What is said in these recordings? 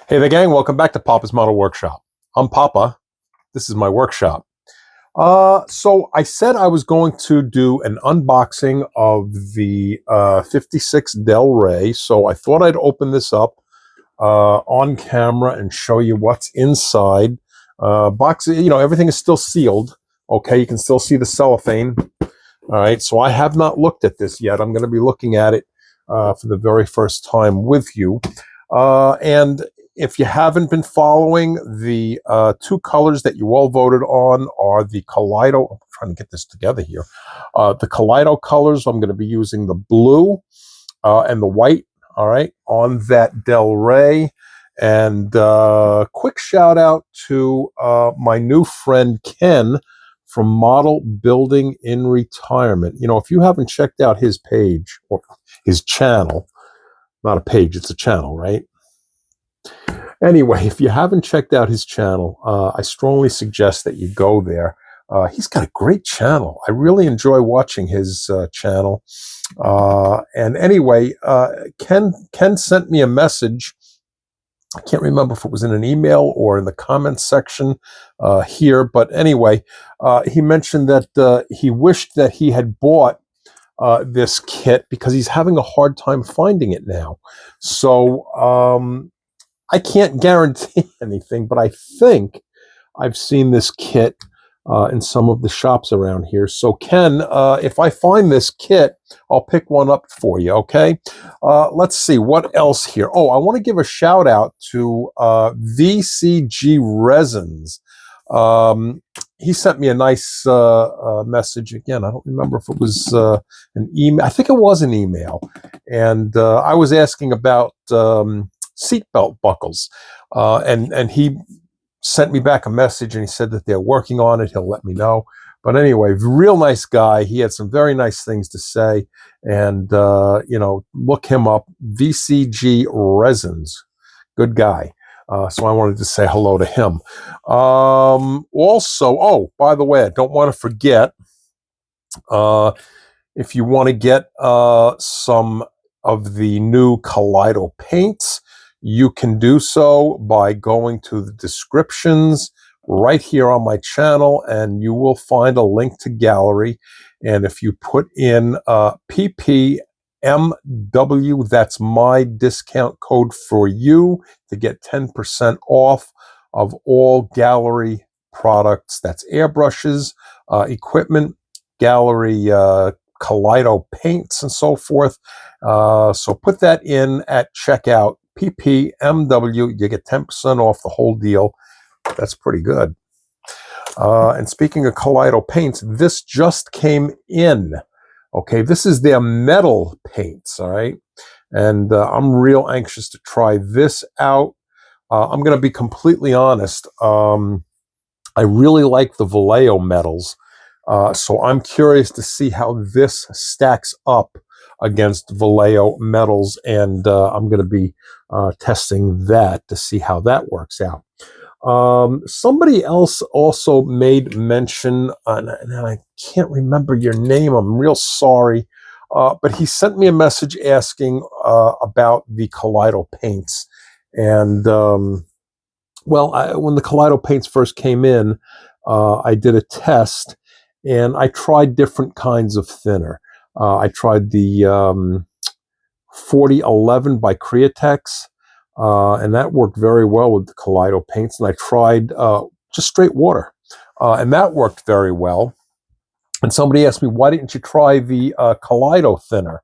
Hey there, gang. Welcome back to Papa's Model Workshop. I'm Papa. This is my workshop. So I said I was going to do an unboxing of the 56 Del Rey. So I thought I'd open this up on camera and show you what's inside. Box, everything is still sealed. Okay, you can still see the cellophane. All right, so I have not looked at this yet. I'm going to be looking at it for the very first time with you. And if you haven't been following, the two colors that you all voted on are the Kaleido. I'm trying to get this together here. The Kaleido colors, I'm going to be using the blue and the white, all right, on that Del Rey. And quick shout out to my new friend Ken from Model Building in Retirement. You know, if you haven't checked out his page or his channel, not a page, it's a channel, right? Anyway, if you haven't checked out his channel, I strongly suggest that you go there. He's got a great channel. I really enjoy watching his channel. And anyway, Ken sent me a message. I can't remember if it was in an email or in the comments section here. But anyway, he mentioned that he wished that he had bought this kit because he's having a hard time finding it now. So I can't guarantee anything, but I think I've seen this kit in some of the shops around here. So Ken, if I find this kit, I'll pick one up for you, okay? Let's see, what else here? Oh, I want to give a shout out to VCG Resins. He sent me a nice message. Again, I don't remember if it was an email. I think it was an email. And I was asking about seatbelt buckles. And he sent me back a message and he said that they're working on it. He'll let me know. But anyway, real nice guy. He had some very nice things to say. And, look him up. VCG Resins. Good guy. So I wanted to say hello to him. Also, oh, by the way, I don't want to forget, if you want to get some of the new Kaleido paints, you can do so by going to the descriptions right here on my channel, and you will find a link to gallery. And if you put in PPMW, that's my discount code for you to get 10% off of all gallery products. That's airbrushes, equipment, gallery Kaleido paints, and so forth. So put that in at checkout. PPMW, you get 10% off the whole deal. That's pretty good. And speaking of Kaleido paints, this just came in. Okay, this is their metal paints, all right? And I'm real anxious to try this out. I'm going to be completely honest. I really like the Vallejo metals. So I'm curious to see how this stacks up against Vallejo metals, and I'm going to be testing that to see how that works out. Somebody else also made mention, and I can't remember your name, I'm real sorry, but he sent me a message asking about the Kaleido paints. And when the Kaleido paints first came in, I did a test, and I tried different kinds of thinner. I tried the 4011 by Createx, and that worked very well with the Kaleido paints. And I tried just straight water, and that worked very well. And somebody asked me, why didn't you try the Kaleido thinner?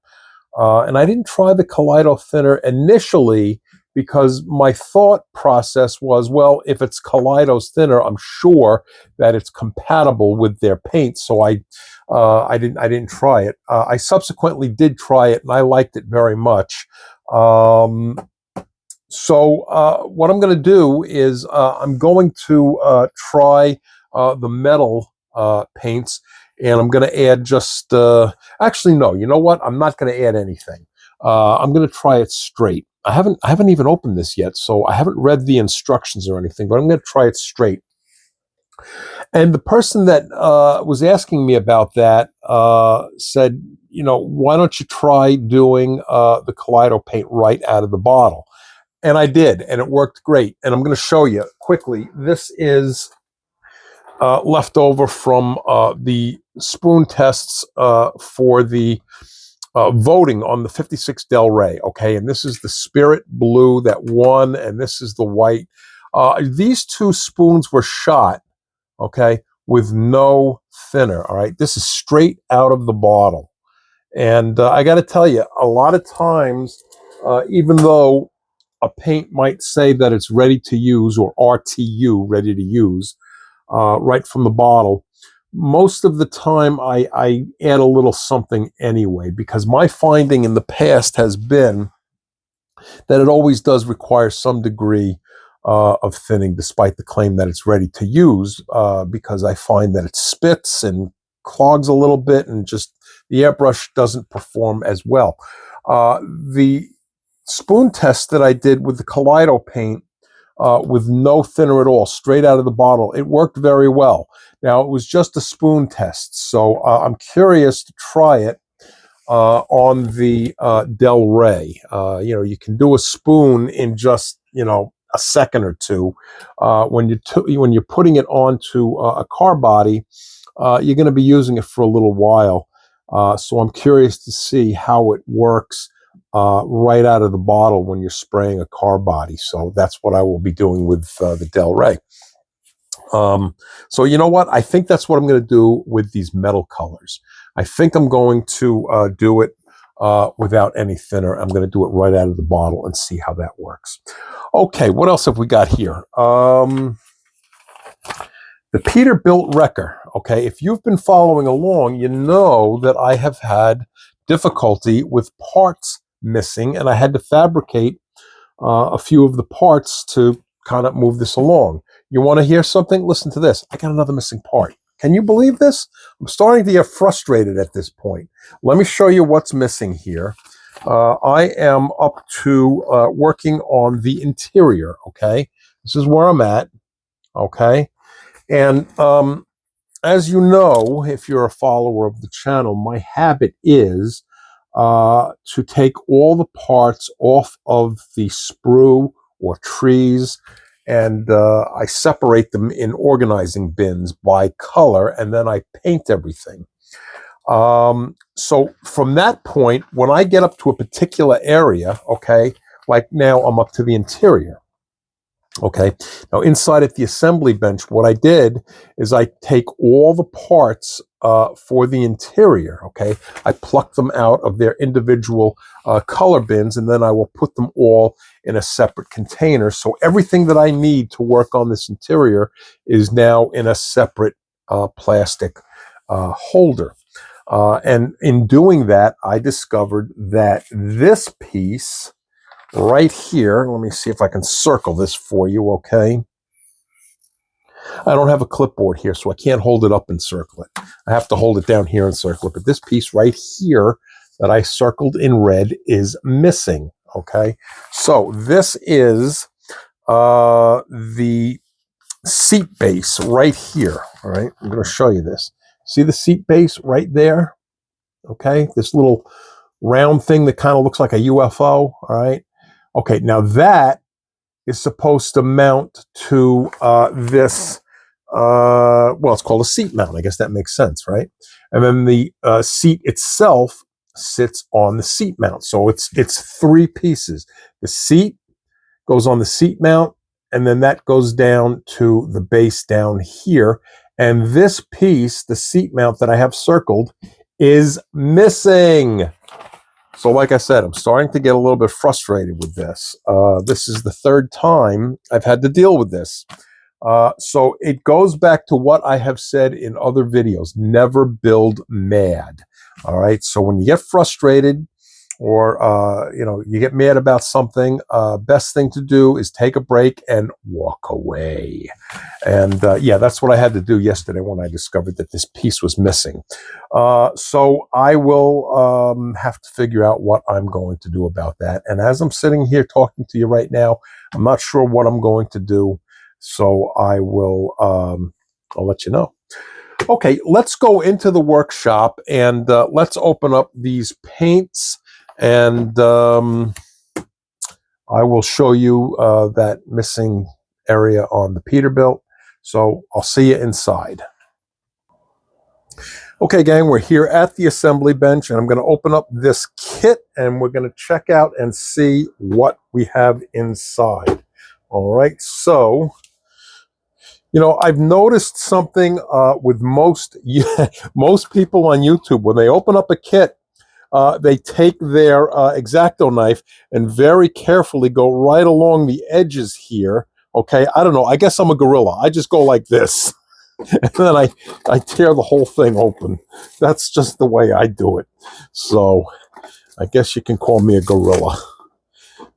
And I didn't try the Kaleido thinner initially because my thought process was, well, if it's Kaleido's thinner, I'm sure that it's compatible with their paint. So I didn't try it. I subsequently did try it, and I liked it very much. So what I'm going to do is I'm going to try the metal paints, and I'm going to add just actually, no, you know what? I'm not going to add anything. I'm going to try it straight. I haven't even opened this yet, so I haven't read the instructions or anything, but I'm going to try it straight. And the person that was asking me about that said, why don't you try doing the Kaleido paint right out of the bottle? And I did, and it worked great. And I'm going to show you quickly. This is left over from the spoon tests for the voting on the 56 Del Rey. Okay, and this is the Spirit Blue that won, and this is the white. These two spoons were shot, okay, with no thinner. All right, this is straight out of the bottle. And I got to tell you, a lot of times, even though a paint might say that it's ready to use, or RTU, ready to use, right from the bottle, most of the time I add a little something anyway, because my finding in the past has been that it always does require some degree of thinning, despite the claim that it's ready to use, because I find that it spits and clogs a little bit, and just the airbrush doesn't perform as well. The spoon test that I did with the Kaleido paint, with no thinner at all, straight out of the bottle, it worked very well. Now, it was just a spoon test, so I'm curious to try it on the Del Rey. You can do a spoon in just, a second or two. When you're putting it onto a car body, you're going to be using it for a little while. So I'm curious to see how it works right out of the bottle when you're spraying a car body. So that's what I will be doing with the Del Rey. So you know what? I think that's what I'm going to do with these metal colors. I think I'm going to do it without any thinner. I'm going to do it right out of the bottle and see how that works. Okay, what else have we got here? The Peterbilt Wrecker. Okay, if you've been following along, you know that I have had difficulty with parts missing, and I had to fabricate a few of the parts to kind of move this along. You want to hear something? Listen to this. I got another missing part. Can you believe this? I'm starting to get frustrated at this point. Let me show you what's missing here. I am up to working on the interior, okay? This is where I'm at, okay? And as you know, if you're a follower of the channel, my habit is to take all the parts off of the sprue or trees, and I separate them in organizing bins by color, and then I paint everything. So from that point, when I get up to a particular area, okay, like now I'm up to the interior. Okay, now inside at the assembly bench, what I did is I take all the parts for the interior, okay? I pluck them out of their individual color bins, and then I will put them all in a separate container. So everything that I need to work on this interior is now in a separate plastic holder. And in doing that, I discovered that this piece right here, let me see if I can circle this for you, okay? I don't have a clipboard here, so I can't hold it up and circle it. I have to hold it down here and circle it. But this piece right here that I circled in red is missing, okay? So this is the seat base right here, all right? I'm going to show you this. See the seat base right there? Okay, this little round thing that kind of looks like a UFO, all right? Okay, now that is supposed to mount to this, well, it's called a seat mount. I guess that makes sense, right? And then the seat itself sits on the seat mount. So it's three pieces. The seat goes on the seat mount, and then that goes down to the base down here. And this piece, the seat mount that I have circled, is missing. So like I said, I'm starting to get a little bit frustrated with this. This is the third time I've had to deal with this. So it goes back to what I have said in other videos. Never build mad. All right. So when you get frustrated, or you get mad about something, best thing to do is take a break and walk away. And yeah, that's what I had to do yesterday when I discovered that this piece was missing. So I will have to figure out what I'm going to do about that. And as I'm sitting here talking to you right now, I'm not sure what I'm going to do. So I will, I'll let you know. Okay, let's go into the workshop and let's open up these paints. And I will show you that missing area on the Peterbilt. So I'll see you inside. Okay, gang, we're here at the assembly bench, and I'm going to open up this kit, and we're going to check out and see what we have inside. All right, so, I've noticed something with most people on YouTube. When they open up a kit, they take their X-Acto knife and very carefully go right along the edges here. Okay, I don't know. I guess I'm a gorilla. I just go like this. And then I tear the whole thing open. That's just the way I do it. So I guess you can call me a gorilla.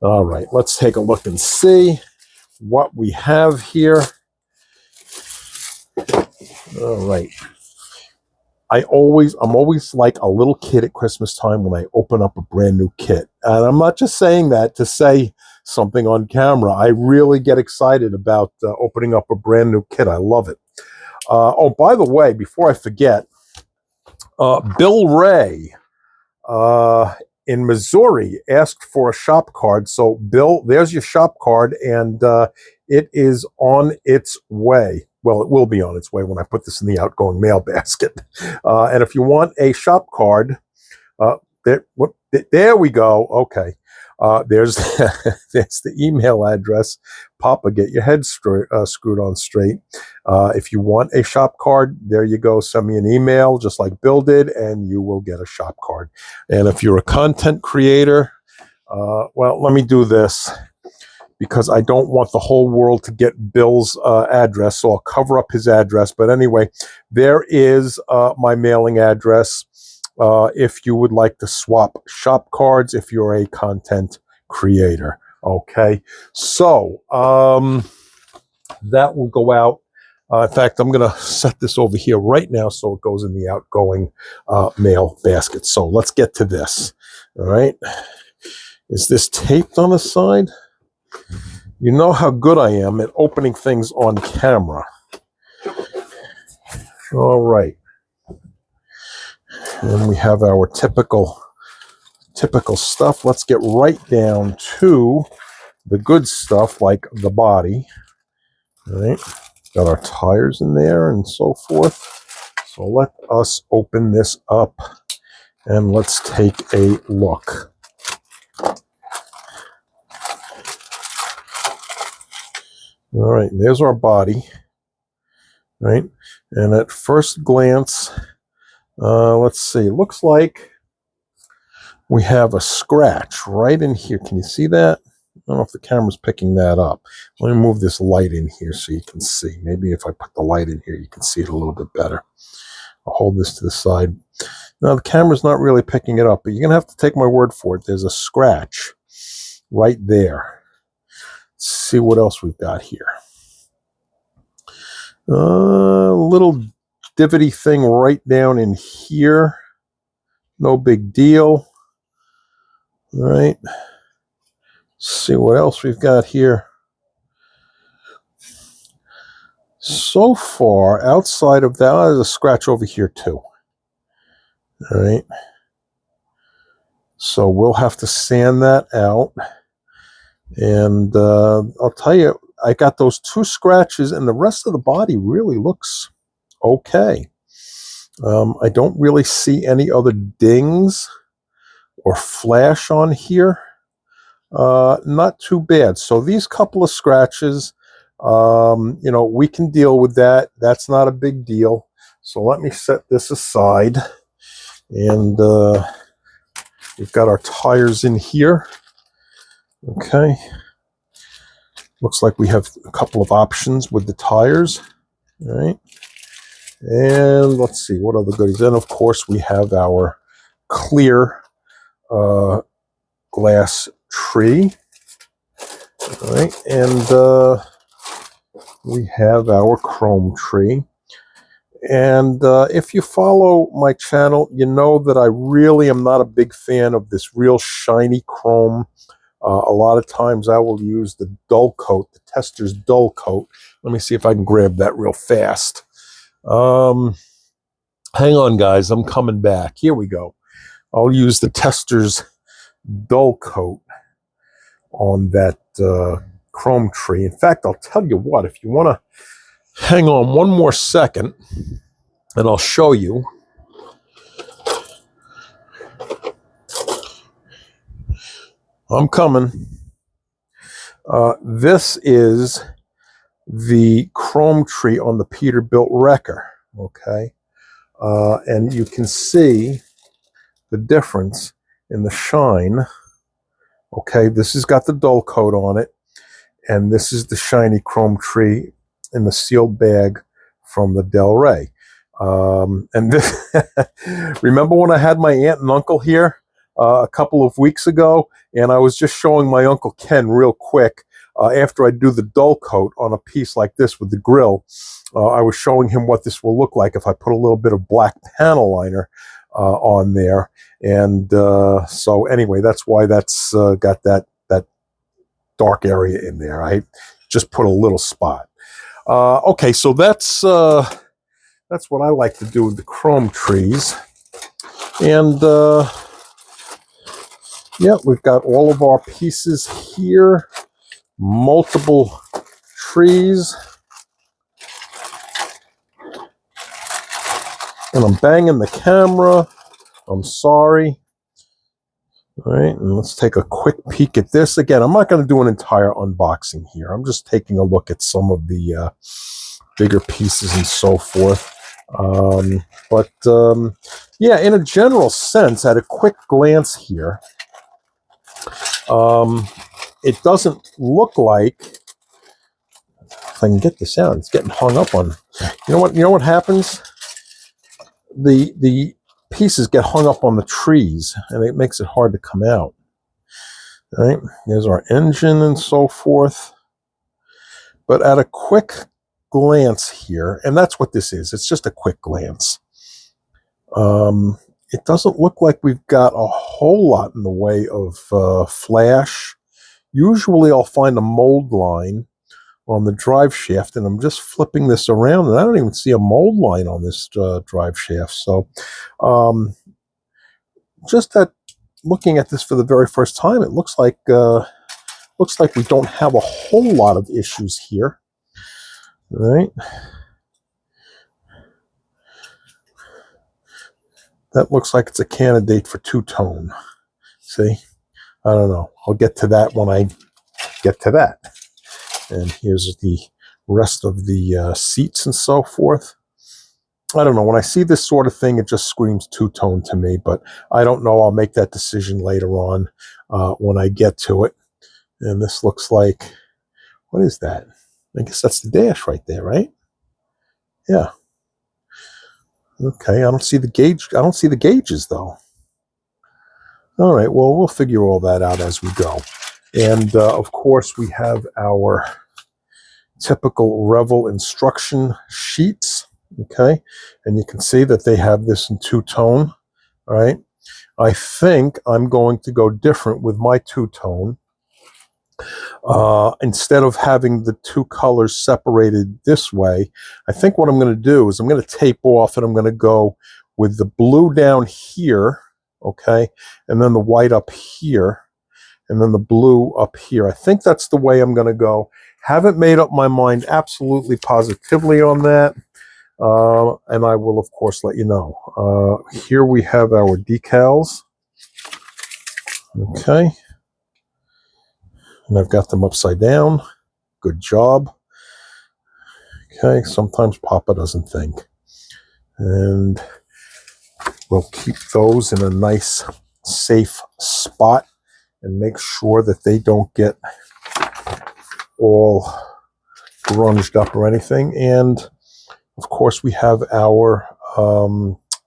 All right, let's take a look and see what we have here. All right. I'm always like a little kid at Christmas time when I open up a brand new kit. And I'm not just saying that to say something on camera. I really get excited about opening up a brand new kit. I love it. Oh, by the way, before I forget, Bill Ray in Missouri asked for a shop card. So, Bill, there's your shop card, and it is on its way. Well, it will be on its way when I put this in the outgoing mail basket. And if you want a shop card, there we go. Okay. There's there's the email address. Papa, get your head screwed on straight. If you want a shop card, there you go. Send me an email, just like Bill did, and you will get a shop card. And if you're a content creator, well, let me do this, because I don't want the whole world to get Bill's address, so I'll cover up his address. But anyway, there is my mailing address. If you would like to swap shop cards, if you're a content creator. Okay, so that will go out. In fact, I'm going to set this over here right now so it goes in the outgoing mail basket. So let's get to this. All right. Is this taped on the side? You know how good I am at opening things on camera. All right. And we have our typical stuff. Let's get right down to the good stuff, like the body. All right. Got our tires in there and so forth. So let us open this up and let's take a look. All right, there's our body, right? And at first glance, let's see, it looks like we have a scratch right in here. Can you see that? I don't know if the camera's picking that up. Let me move this light in here so you can see. Maybe if I put the light in here, you can see it a little bit better. I'll hold this to the side. Now, the camera's not really picking it up, but you're going to have to take my word for it. There's a scratch right there. Let's see what else we've got here. Little divotty thing right down in here. No big deal. All right. See what else we've got here. So far, outside of that, there's a scratch over here too. All right. So we'll have to sand that out. And I'll tell you, I got those two scratches, and the rest of the body really looks okay. I don't really see any other dings or flash on here. Not too bad. So these couple of scratches, we can deal with that. That's not a big deal. So let me set this aside. And we've got our tires in here. Okay. Looks like we have a couple of options with the tires. All right. And let's see, what other goodies? And of course, we have our clear glass tree. All right. And we have our chrome tree. And if you follow my channel, you know that I really am not a big fan of this real shiny chrome. A lot of times I will use the dull coat, the Tester's dull coat. Let me see if I can grab that real fast. Hang on, guys. I'm coming back. Here we go. I'll use the Tester's dull coat on that chrome tree. In fact, I'll tell you what, if you want to hang on one more second, and I'll show you. I'm coming. This is the chrome tree on the Peterbilt wrecker, okay? And you can see the difference in the shine. Okay, this has got the dull coat on it, and this is the shiny chrome tree in the sealed bag from the Del Rey. And this, remember when I had my aunt and uncle here a couple of weeks ago, and I was just showing my Uncle Ken real quick, after I do the dull coat on a piece like this with the grill, I was showing him what this will look like if I put a little bit of black panel liner on there. And so anyway, that's why that's got that dark area in there. I just put a little spot. Okay, so that's what I like to do with the chrome trees. And yeah, we've got all of our pieces here, multiple trees. And I'm banging the camera. I'm sorry. All right, and let's take a quick peek at this. Again, I'm not going to do an entire unboxing here. I'm just taking a look at some of the bigger pieces and so forth. Yeah, in a general sense, at a quick glance here, it doesn't look like, if I can get this out, it's getting hung up on. You know what happens? The pieces get hung up on the trees, and it makes it hard to come out. All right, here's our engine and so forth. But at a quick glance here, and that's what this is, it's just a quick glance. It doesn't look like we've got a whole lot in the way of flash. Usually I'll find a mold line on the drive shaft, and I'm just flipping this around, and I don't even see a mold line on this drive shaft. So just at looking at this for the very first time, it looks like we don't have a whole lot of issues here. All right. That looks like it's a candidate for two-tone. See? I don't know. I'll get to that when I get to that. And here's the rest of the seats and so forth. I don't know. When I see this sort of thing, it just screams two-tone to me. But I don't know. I'll make that decision later on when I get to it. And this looks like, what is that? I guess that's the dash right there, right? Yeah. Okay, I don't see the gauge. I don't see the gauges, though. All right, well, we'll figure all that out as we go. And, of course, we have our typical Revel instruction sheets, okay? And you can see that they have this in two-tone, all right? I think I'm going to go different with my two-tone. Instead of having the two colors separated this way, I think what I'm going to do is I'm going to tape off, and I'm going to go with the blue down here, okay, and then the white up here, and then the blue up here. I think that's the way I'm going to go. Haven't made up my mind absolutely positively on that, and I will, of course, let you know. Here we have our decals, okay. And I've got them upside down. Good job. Okay, sometimes Papa doesn't think. And we'll keep those in a nice, safe spot and make sure that they don't get all grunged up or anything. And, of course, we have our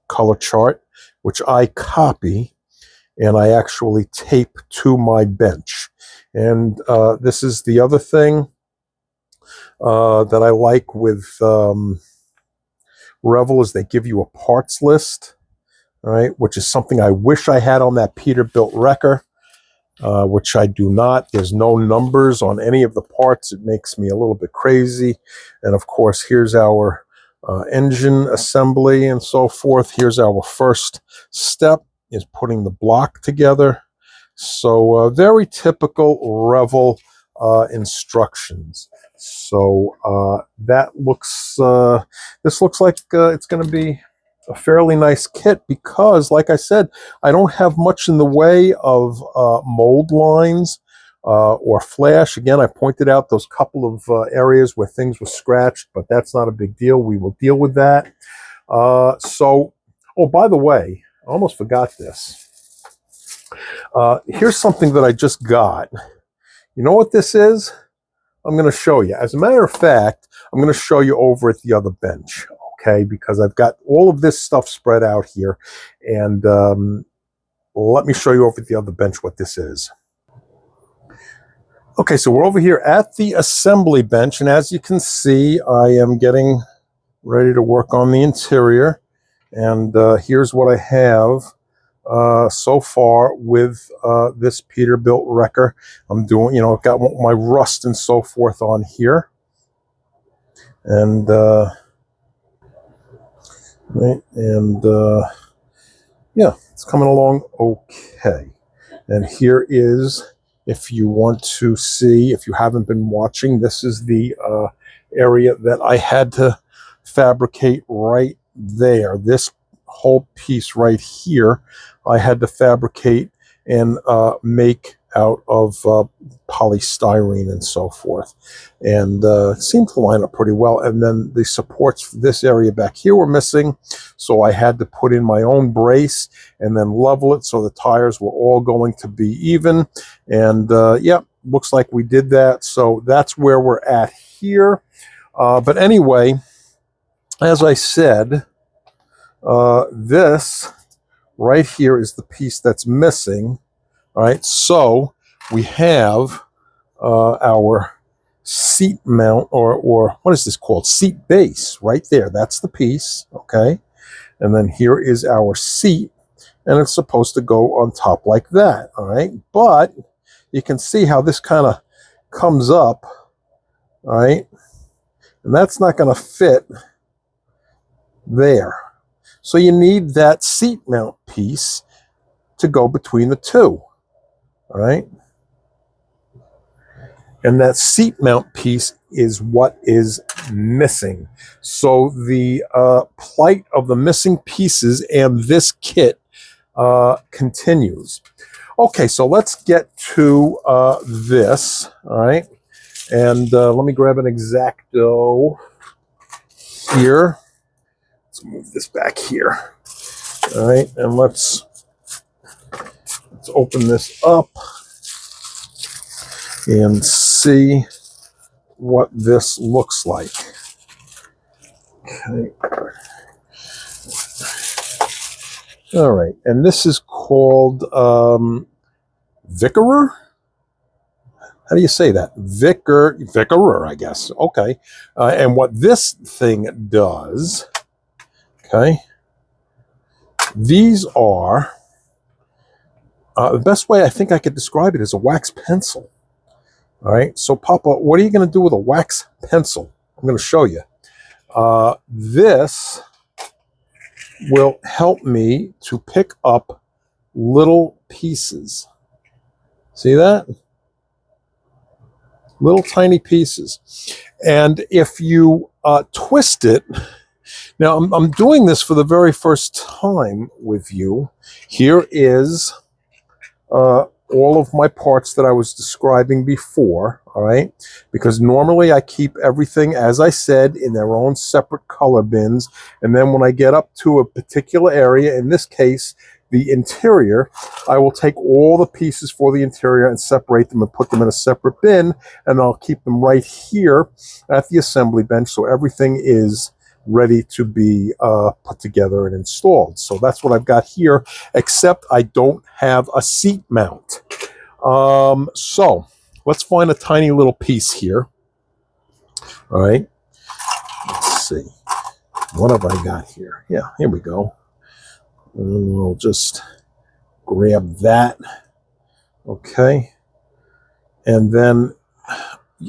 color chart, which I copy and I actually tape to my bench. And this is the other thing that I like with Revel is they give you a parts list, all right, which is something I wish I had on that Peterbilt wrecker, which I do not. There's no numbers on any of the parts. It makes me a little bit crazy. And, of course, here's our engine assembly and so forth. Here's our first step, is putting the block together. So very typical Revel instructions. So that looks, this looks like it's going to be a fairly nice kit because, like I said, I don't have much in the way of mold lines or flash. Again, I pointed out those couple of areas where things were scratched, but that's not a big deal. We will deal with that. Oh, by the way, I almost forgot this. Here's something that I just got. You know what this is? I'm going to show you. As a matter of fact, I'm going to show you over at the other bench, okay? Because I've got all of this stuff spread out here. And let me show you over at the other bench what this is. Okay, so we're over here at the assembly bench. And as you can see, I am getting ready to work on the interior. And here's what I have so far with this Peterbilt wrecker. I'm doing, you know, I've got my rust and so forth on here. And, right, and yeah, it's coming along okay. And here is, if you want to see, if you haven't been watching, this is the area that I had to fabricate right there. This whole piece right here I had to fabricate and make out of polystyrene and so forth, and it seemed to line up pretty well. And then the supports for this area back here were missing, so I had to put in my own brace and then level it so the tires were all going to be even. And yeah, looks like we did that. So that's where we're at here. But anyway, as I said, this right here is the piece that's missing. All right, so we have our seat mount, or what is this called? Seat base right there. That's the piece, okay? And then here is our seat, and it's supposed to go on top like that, all right? But you can see how this kind of comes up, all right? And that's not going to fit there. So you need that seat mount piece to go between the two, all right? And that seat mount piece is what is missing. So the plight of the missing pieces and this kit continues. Okay, so let's get to this, all right? And let me grab an X-Acto here. Let's move this back here. All right, and let's open this up and see what this looks like. Okay. All right, and this is called Vickerer? How do you say that? Vickerer, I guess. Okay. And what this thing does, okay, these are, the best way I think I could describe it is a wax pencil. All right. So, Papa, what are you going to do with a wax pencil? I'm going to show you. This will help me to pick up little pieces. See that? Little tiny pieces. And if you twist it, now I'm doing this for the very first time with you. Here is all of my parts that I was describing before, all right? Because normally I keep everything, as I said, in their own separate color bins. And then when I get up to a particular area, in this case, the interior, I will take all the pieces for the interior and separate them and put them in a separate bin, and I'll keep them right here at the assembly bench so everything is ready to be put together and installed. So that's what I've got here, except I don't have a seat mount. So let's find a tiny little piece here. All right, let's see. What have I got here? Yeah, here we go. And we'll just grab that. Okay. And then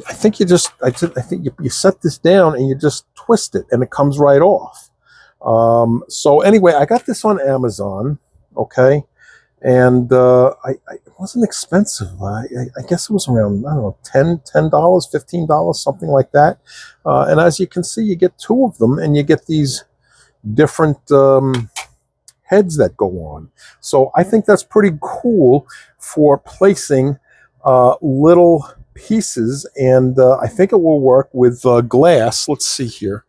I think you just, I think you set this down and you just twist it and it comes right off. So anyway, I got this on Amazon. Okay. And it wasn't expensive. I guess it was around, I don't know, $10, $15, something like that. And as you can see, you get two of them, and you get these different heads that go on. So I think that's pretty cool for placing little pieces, and I think it will work with glass. Let's see here.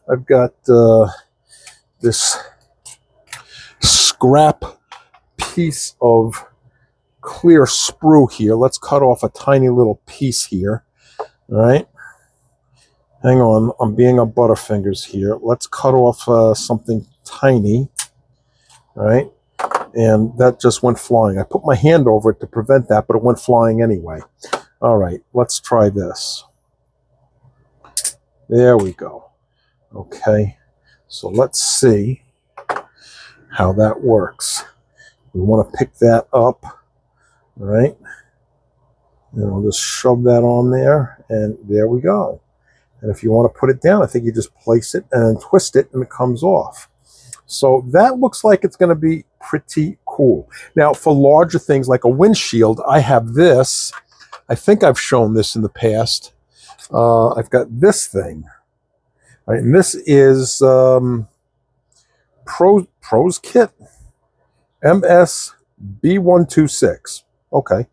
I've got this scrap piece of clear sprue here. Let's cut off a tiny little piece here. All right. Hang on, I'm being a butterfingers here. Let's cut off something tiny. All right. And that just went flying. I put my hand over it to prevent that, but it went flying anyway. All right, let's try this. There we go. Okay, so let's see how that works. We want to pick that up, all right? And I'll just shove that on there, and there we go. And if you want to put it down, I think you just place it and twist it, and it comes off. So that looks like it's going to be pretty cool. Now, for larger things like a windshield, I have this. I think I've shown this in the past. I've got this thing. All right, and this is Pros Kit MS B126. Okay.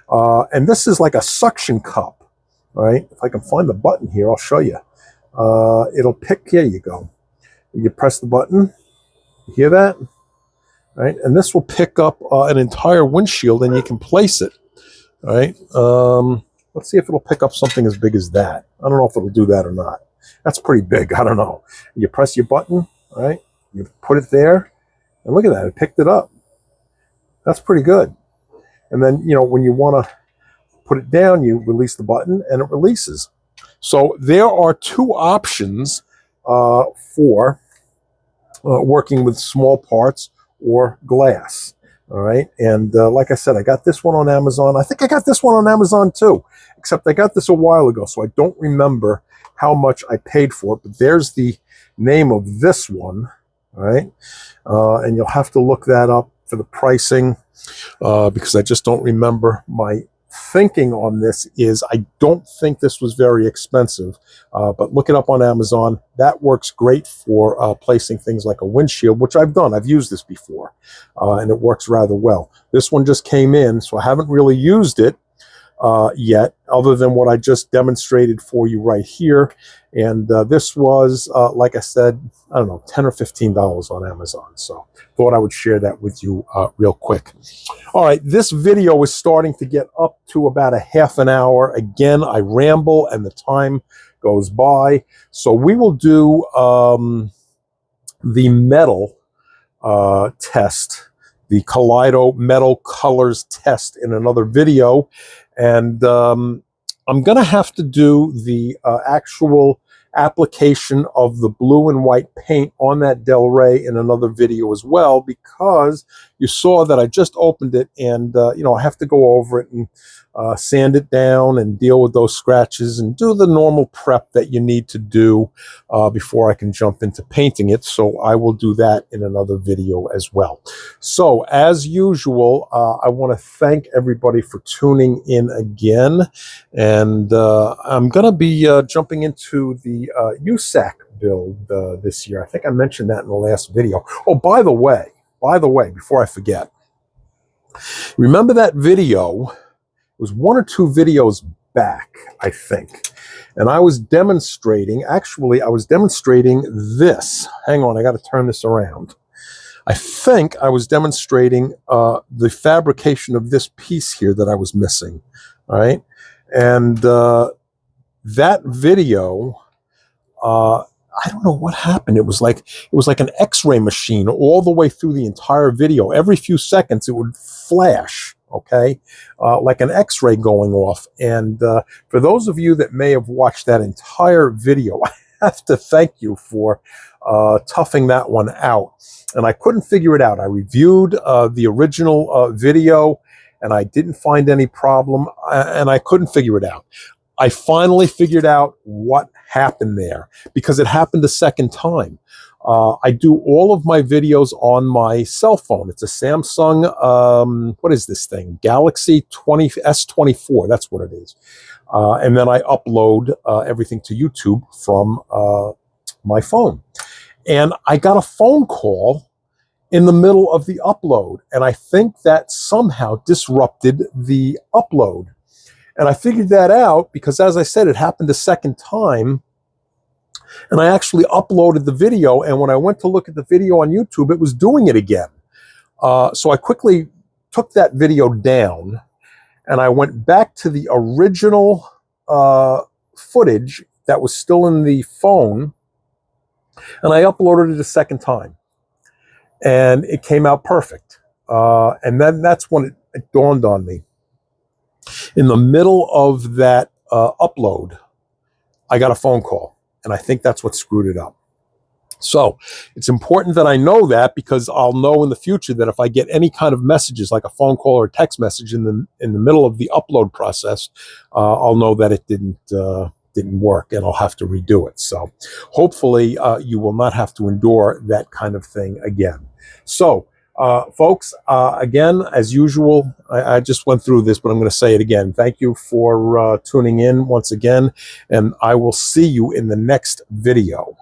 And this is like a suction cup. All right. If I can find the button here, I'll show you. It'll pick, here you go. You press the button. You hear that? All right. And this will pick up an entire windshield, and you can place it. All right. Let's see if it'll pick up something as big as that. I don't know if it'll do that or not. That's pretty big. I don't know. You press your button. All right. You put it there, and look at that. It picked it up. That's pretty good. And then, you know, when you want to put it down, you release the button, and it releases. So there are two options for working with small parts or glass. All right. And like I said, I got this one on Amazon. I think I got this one on Amazon too, except I got this a while ago, so I don't remember how much I paid for it. But there's the name of this one. All right. And you'll have to look that up for the pricing because I just don't remember. My thinking on this is I don't think this was very expensive, but look it up on Amazon. That works great for placing things like a windshield, which I've done. I've used this before, and it works rather well. This one just came in, so I haven't really used it yet, other than what I just demonstrated for you right here. And this was, like I said, I don't know, $10 or $15 on Amazon. So thought I would share that with you real quick. All right, this video is starting to get up to about a half an hour. Again, I ramble and the time goes by. So we will do the metal test, the Kaleido Metal Colors test in another video. And I'm going to have to do the actual application of the blue and white paint on that Del Rey in another video as well, because you saw that I just opened it, and you know, I have to go over it and sand it down and deal with those scratches and do the normal prep that you need to do before I can jump into painting it. So I will do that in another video as well. So as usual, I want to thank everybody for tuning in again, and I'm going to be jumping into the USAC build this year. I think I mentioned that in the last video. Oh, by the way, before I forget, remember that video? It was one or two videos back, I think. And I was demonstrating, actually, I was demonstrating this. Hang on, I got to turn this around. I think I was demonstrating the fabrication of this piece here that I was missing. All right. And that video, I don't know what happened. It was like an X-ray machine all the way through the entire video. Every few seconds, it would flash. Okay, like an X-ray going off. And for those of you that may have watched that entire video, I have to thank you for toughing that one out. And I couldn't figure it out. I reviewed the original video, and I didn't find any problem, and I couldn't figure it out. I finally figured out what happened there, because it happened a second time. I do all of my videos on my cell phone. It's a Samsung, what is this thing? Galaxy S24, that's what it is. And then I upload everything to YouTube from my phone. And I got a phone call in the middle of the upload, and I think that somehow disrupted the upload. And I figured that out because, as I said, it happened a second time. And I actually uploaded the video, and when I went to look at the video on YouTube, it was doing it again. So I quickly took that video down, and I went back to the original footage that was still in the phone, and I uploaded it a second time. And it came out perfect. And then that's when it dawned on me. In the middle of that upload, I got a phone call, and I think that's what screwed it up. So it's important that I know that, because I'll know in the future that if I get any kind of messages, like a phone call or a text message in the middle of the upload process, I'll know that it didn't work, and I'll have to redo it. So hopefully you will not have to endure that kind of thing again. So folks, again, as usual, I just went through this, but I'm going to say it again. Thank you for tuning in once again, and I will see you in the next video.